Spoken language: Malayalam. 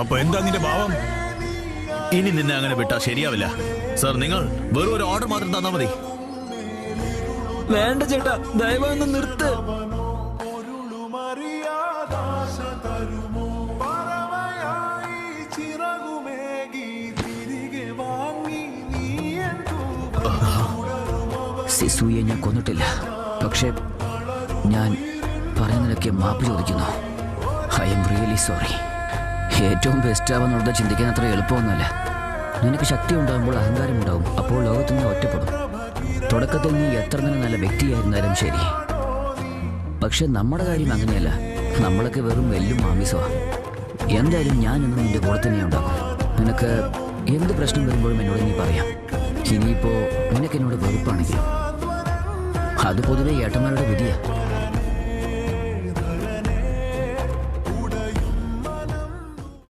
അപ്പൊ എന്താ നിന്റെ ഭാവം? ഇനി നിന്നെ അങ്ങനെ വിട്ടാ ശരിയാവില്ല സർ. നിങ്ങൾ വെറും ഒരു ഓർഡർ മാത്രം തന്നാ മതി. വേണ്ട ചേട്ടാ, ദയവായി ഒന്ന് നിർത്ത്. സിസുയെ ഞാൻ കൊന്നിട്ടില്ല. പക്ഷേ ഞാൻ പറയുന്നതിനൊക്കെ മാപ്പ് ചോദിക്കുന്നു. I am really sorry. ഏറ്റവും ബെസ്റ്റ് ആവാന്നുള്ളത് ചിന്തിക്കാൻ അത്ര എളുപ്പമൊന്നുമല്ല. നിനക്ക് ശക്തി ഉണ്ടാകുമ്പോൾ അഹങ്കാരം ഉണ്ടാവും. അപ്പോൾ ലോകത്ത് നീ ഒറ്റപ്പെടും. തുടക്കത്തിൽ നീ എത്ര തന്നെ നല്ല വ്യക്തിയായിരുന്നാലും ശരി. പക്ഷെ നമ്മുടെ കാര്യം അങ്ങനെയല്ല. നമ്മളൊക്കെ വെറും വെല്ലും മാമിസമാണ്. എന്തായാലും ഞാൻ എന്നും നിന്റെ കൂടെ തന്നെ ഉണ്ടാകും. നിനക്ക് എന്ത് പ്രശ്നം വരുമ്പോഴും എന്നോട് നീ പറയാം. ഇനിയിപ്പോൾ നിനക്ക് എന്നോട് വെറുപ്പാണെങ്കിൽ അത് പൊതുവെ ഏട്ടന്മാരുടെ വിധിയാണ്.